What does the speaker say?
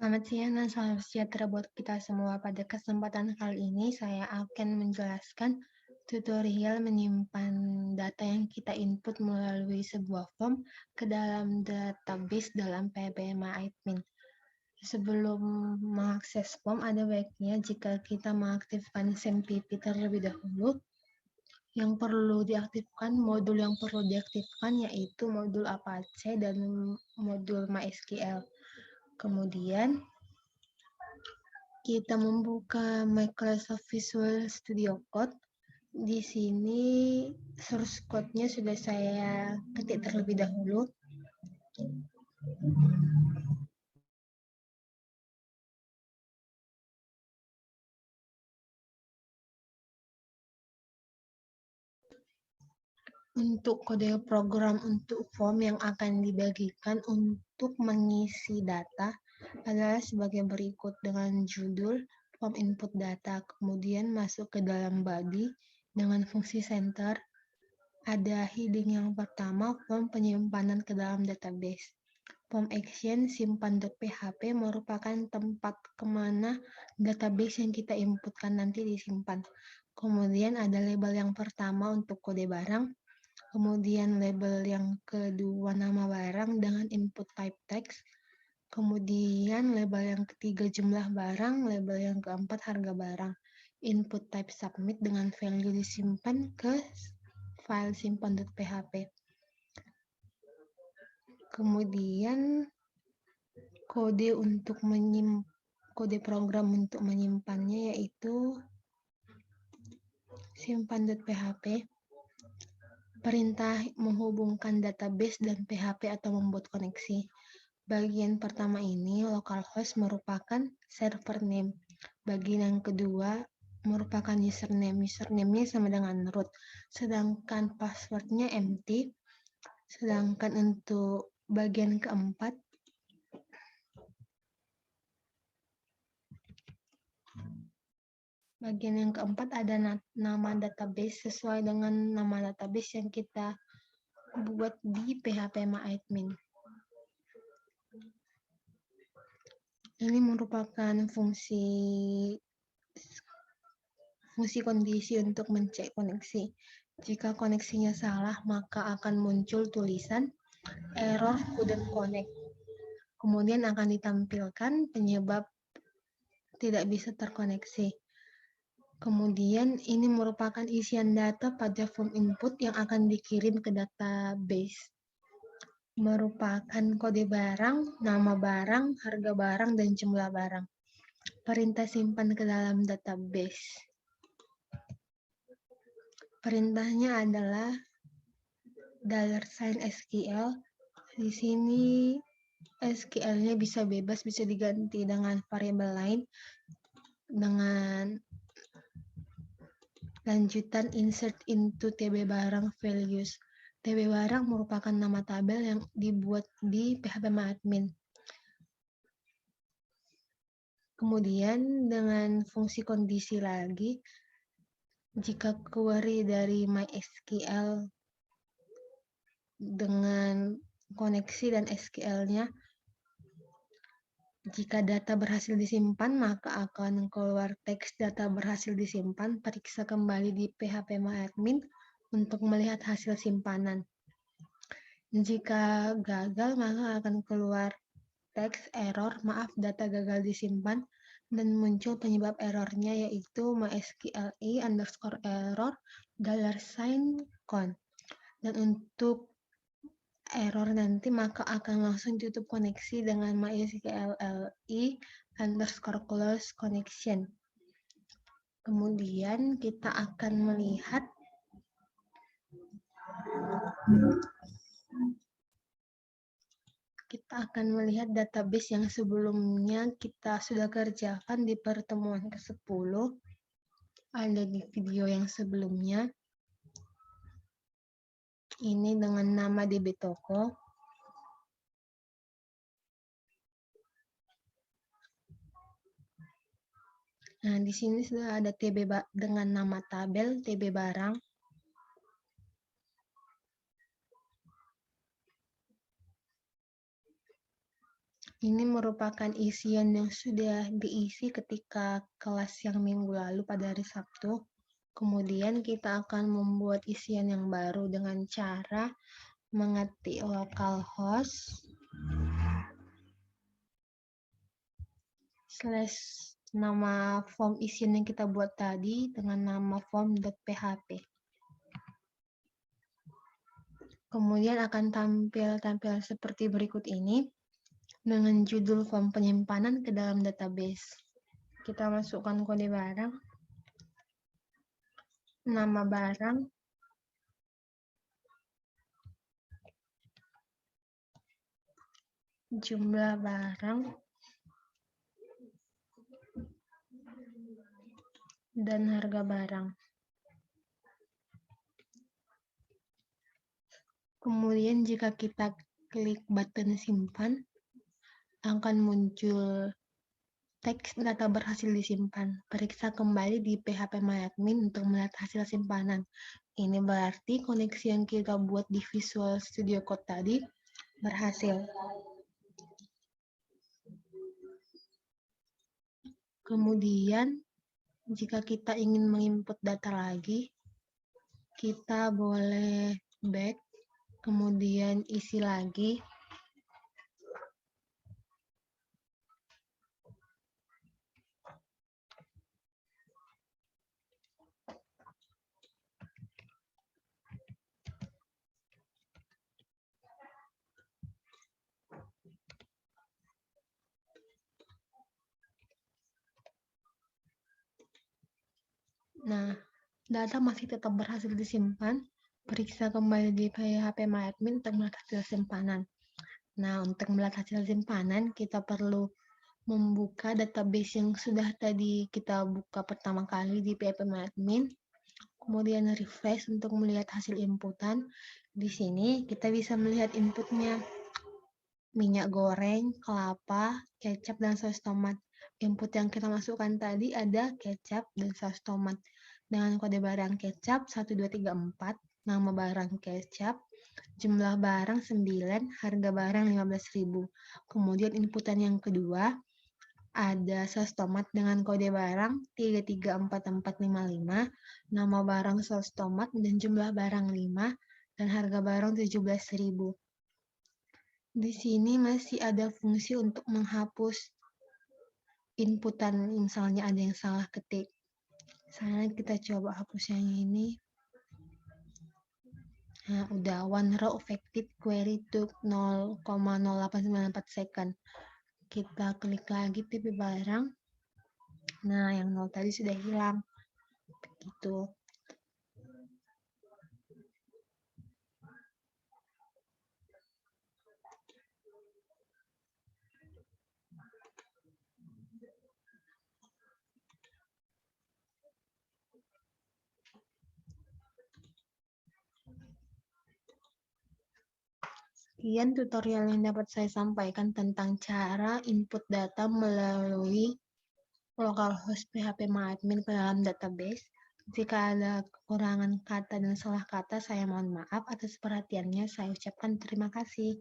Selamat siang dan salam sejahtera buat kita semua. Pada kesempatan kali ini saya akan menjelaskan tutorial menyimpan data yang kita input melalui sebuah form ke dalam database dalam PHP-MyAdmin. Sebelum mengakses form, ada baiknya jika kita mengaktifkan SIMPP terlebih dahulu. Yang perlu diaktifkan, modul yang perlu diaktifkan yaitu modul Apache dan modul MySQL. Kemudian kita membuka Microsoft Visual Studio Code. Di sini source code-nya sudah saya ketik terlebih dahulu. Untuk kode program untuk form yang akan dibagikan untuk mengisi data adalah sebagai berikut dengan judul form input data, kemudian masuk ke dalam body dengan fungsi center. Ada heading yang pertama, form penyimpanan ke dalam database. Form action simpan.php merupakan tempat kemana database yang kita inputkan nanti disimpan. Kemudian ada label yang pertama untuk kode barang, kemudian label yang kedua nama barang dengan input type text, kemudian label yang ketiga jumlah barang, label yang keempat harga barang. Input type submit dengan value disimpan ke file simpan.php. Kemudian kode program untuk menyimpannya yaitu simpan.php. Perintah menghubungkan database dan PHP atau membuat koneksi. Bagian pertama ini localhost merupakan server name. Bagian yang kedua merupakan username. Username-nya sama dengan root. Sedangkan passwordnya empty. Sedangkan untuk bagian keempat ada nama database sesuai dengan nama database yang kita buat di PHP-MyAdmin. Ini merupakan fungsi kondisi untuk mencek koneksi. Jika koneksinya salah, maka akan muncul tulisan error couldn't connect. Kemudian akan ditampilkan penyebab tidak bisa terkoneksi. Kemudian ini merupakan isian data pada form input yang akan dikirim ke database. Merupakan kode barang, nama barang, harga barang, dan jumlah barang. Perintah simpan ke dalam database. Perintahnya adalah $SQL. Di sini SQL-nya bisa bebas, bisa diganti dengan variabel lain dengan lanjutan insert into TB barang values. TB barang merupakan nama tabel yang dibuat di PHP-MyAdmin. Kemudian dengan fungsi kondisi lagi, jika query dari MySQL dengan koneksi dan SQL-nya, jika data berhasil disimpan, maka akan keluar teks data berhasil disimpan. Periksa kembali di PHP-MyAdmin untuk melihat hasil simpanan. Jika gagal, maka akan keluar teks error, maaf data gagal disimpan, dan muncul penyebab errornya yaitu MySQLi_error $con. Dan untuk error nanti maka akan langsung tutup koneksi dengan MySQLi_close connection. Kemudian kita akan melihat database yang sebelumnya kita sudah kerjakan di pertemuan ke-10. Ada di video yang sebelumnya. Ini dengan nama DB Toko. Nah, di sini sudah ada TB dengan nama tabel TB barang. Ini merupakan isian yang sudah diisi ketika kelas yang minggu lalu pada hari Sabtu. Kemudian kita akan membuat isian yang baru dengan cara mengetik localhost / nama form isian yang kita buat tadi dengan nama form.php. Kemudian akan tampil seperti berikut ini dengan judul form penyimpanan ke dalam database. Kita masukkan kode barang, nama barang, jumlah barang, dan harga barang. Kemudian jika kita klik button simpan, akan muncul teks data berhasil disimpan. Periksa kembali di phpMyAdmin untuk melihat hasil simpanan. Ini berarti koneksi yang kita buat di Visual Studio Code tadi berhasil. Kemudian, jika kita ingin menginput data lagi, kita boleh back, kemudian isi lagi. Nah, data masih tetap berhasil disimpan. Periksa kembali di phpMyAdmin untuk melihat hasil simpanan. Nah, untuk melihat hasil simpanan, kita perlu membuka database yang sudah tadi kita buka pertama kali di phpMyAdmin. Kemudian refresh untuk melihat hasil inputan. Di sini kita bisa melihat inputnya. Minyak goreng, kelapa, kecap, dan saus tomat. Input yang kita masukkan tadi ada kecap dan saus tomat. Dengan kode barang kecap 1234, nama barang kecap, jumlah barang 9, harga barang 15.000. Kemudian inputan yang kedua ada saus tomat dengan kode barang 334455, nama barang saus tomat dan jumlah barang 5, dan harga barang 17.000. Di sini masih ada fungsi untuk menghapus inputan, misalnya ada yang salah ketik. Misalnya kita coba hapus yang ini. Nah, udah one row affected query took 0,0894 second. Kita klik lagi tipe barang. Nah, yang 0 tadi sudah hilang. Begitu. Sekian tutorial yang dapat saya sampaikan tentang cara input data melalui localhost phpMyAdmin ke dalam database. Jika ada kekurangan kata dan salah kata, saya mohon maaf. Atas perhatiannya, saya ucapkan terima kasih.